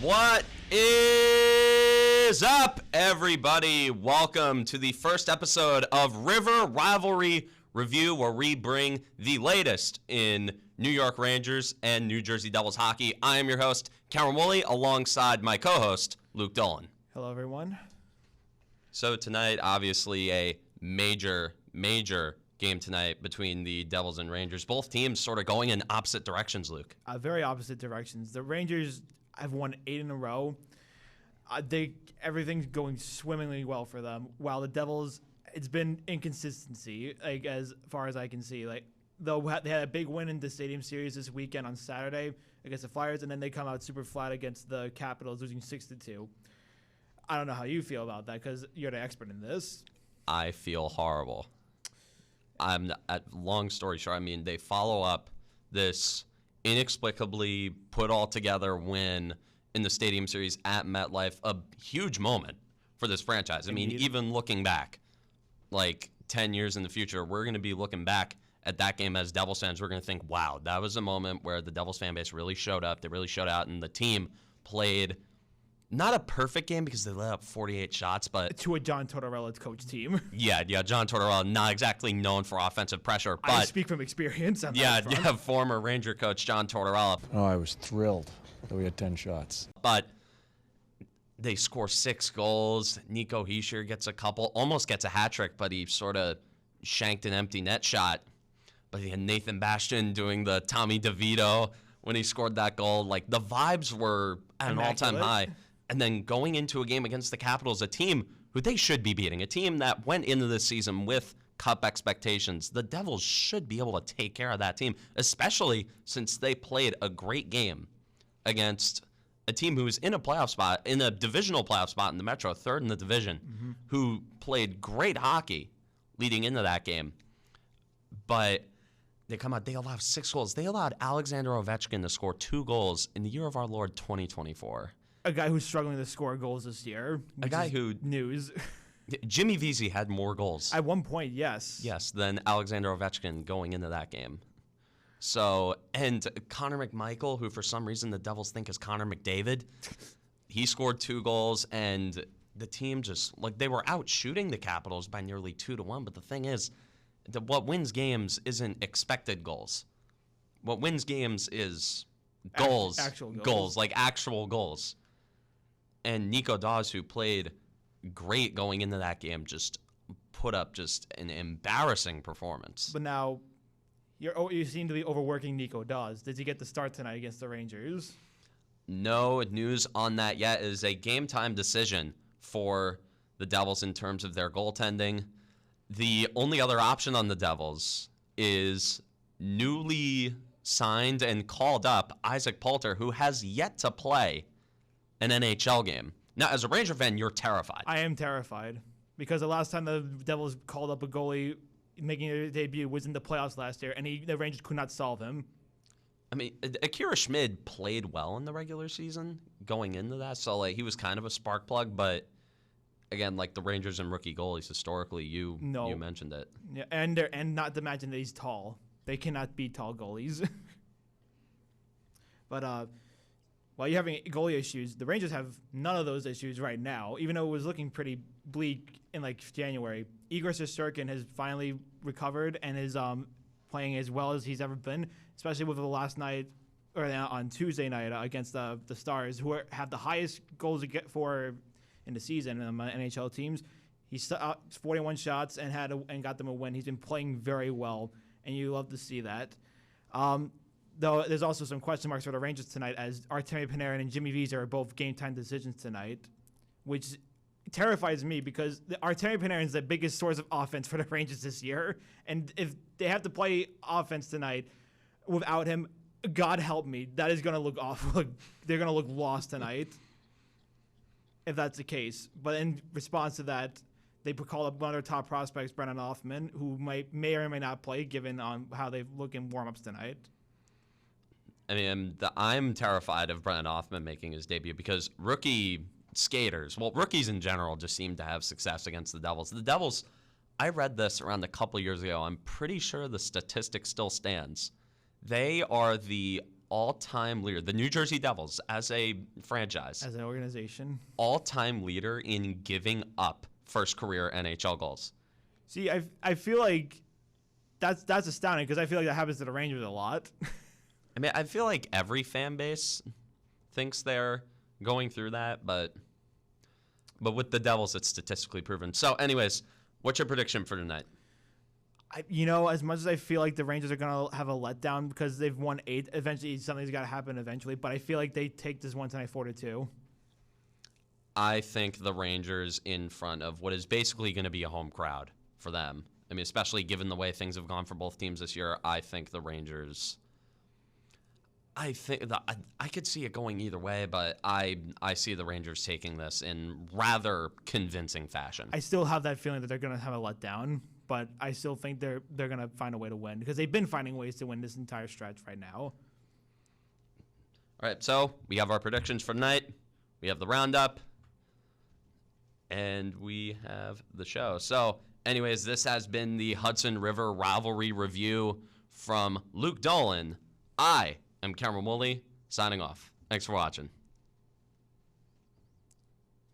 What is up, everybody? Welcome to the first episode of Rivalry Review, where we bring the latest in New York Rangers and New Jersey Devils hockey. I am your host, Cameron Woolley, alongside my co-host, Luke Dolan. Hello, everyone. So tonight, obviously, a major game tonight between the Devils and Rangers. Both teams sort of going in opposite directions, Luke. Very opposite directions. The Rangers have won 8 in a row. Everything's going swimmingly well for them, while the Devils, it's been inconsistency, like as far as I can see. Like they had a big win in the Stadium Series this weekend on Saturday against the Flyers, and then they come out super flat against the Capitals, losing 6-2. I don't know how you feel about that because you're the expert in this. I feel horrible. Long story short, I mean, they follow up this inexplicably put all together win in the Stadium Series at MetLife, a huge moment for this franchise. I mean, even looking back, like 10 years in the future, we're going to be looking back at that game as Devils fans. We're going to think, wow, that was a moment where the Devils fan base really showed up. They really showed out, and the team played not a perfect game because they let up 48 shots, but to a John Tortorella coach team. Yeah, John Tortorella, not exactly known for offensive pressure, but I speak from experience. Former Ranger coach John Tortorella. Oh, I was thrilled that we had 10 shots. But they score 6 goals. Nico Hischier gets a couple, almost gets a hat trick, but he sort of shanked an empty net shot. But he had Nathan Bastian doing the Tommy DeVito when he scored that goal. Like, the vibes were at an all-time high. And then going into a game against the Capitals, a team who they should be beating, a team that went into this season with cup expectations. The Devils should be able to take care of that team, especially since they played a great game against a team who was in a playoff spot, in a divisional playoff spot in the Metro, third in the division, who played great hockey leading into that game. But they come out, they allow 6 goals. They allowed Alexander Ovechkin to score 2 goals in the year of our Lord 2024. A guy who's struggling to score goals this year. A guy who... News. Jimmy Vesey had more goals. At one point, yes. Yes, than Alexander Ovechkin going into that game. So, and Connor McMichael, who for some reason the Devils think is Connor McDavid, he scored 2 goals, and the team just, like, they were out shooting the Capitals by nearly 2-1. But the thing is, what wins games isn't expected goals. What wins games is goals. Actual goals. Like actual goals. And Nico Daws, who played great going into that game, just put up just an embarrassing performance. But now, you seem to be overworking Nico Daws. Did he get the start tonight against the Rangers? No news on that yet. It is a game-time decision for the Devils in terms of their goaltending. The only other option on the Devils is newly signed and called up Isaac Poulter, who has yet to play an NHL game. Now, as a Ranger fan, you're terrified. I am terrified because the last time the Devils called up a goalie making their debut was in the playoffs last year, and the Rangers could not solve him. I mean, Akira Schmid played well in the regular season going into that, so like he was kind of a spark plug, but again, like the Rangers and rookie goalies historically, you mentioned it. Yeah, and not to imagine that he's tall. They cannot be tall goalies. But while you're having goalie issues, the Rangers have none of those issues right now, even though it was looking pretty bleak in like January. Igor Shesterkin has finally recovered and is playing as well as he's ever been, especially with the last night or on Tuesday night against the Stars, who have the highest goals to get for in the season in NHL teams. He's 41 shots and got them a win. He's been playing very well, and you love to see that. Though there's also some question marks for the Rangers tonight, as Artemi Panarin and Jimmy Vesey are both game-time decisions tonight, which terrifies me because Artemi Panarin is the biggest source of offense for the Rangers this year. And if they have to play offense tonight without him, God help me, that is going to look awful. They're going to look lost tonight if that's the case. But in response to that, they call up one of their top prospects, Brennan Hoffman, who may or may not play given on how they look in warm-ups tonight. I mean, I'm terrified of Brennan Hoffman making his debut because rookie skaters, well, rookies in general just seem to have success against the Devils. The Devils, I read this around a couple years ago. I'm pretty sure the statistic still stands. They are the all-time leader. The New Jersey Devils, as a franchise, as an organization, all-time leader in giving up first career NHL goals. See, I feel like that's astounding because I feel like that happens to the Rangers a lot. I mean, I feel like every fan base thinks they're going through that, but with the Devils, it's statistically proven. So, anyways, what's your prediction for tonight? As much as I feel like the Rangers are going to have a letdown because they've won 8, eventually something's got to happen eventually, but I feel like they take this one tonight 4-2. I think the Rangers in front of what is basically going to be a home crowd for them. I mean, especially given the way things have gone for both teams this year, I think the Rangers... I could see it going either way, but I see the Rangers taking this in rather convincing fashion. I still have that feeling that they're going to have a letdown, but I still think they're going to find a way to win because they've been finding ways to win this entire stretch right now. All right, so we have our predictions for tonight. We have the roundup, and we have the show. So, anyways, this has been the Hudson River Rivalry Review from Luke Dolan. I'm Cameron Woolley, signing off. Thanks for watching.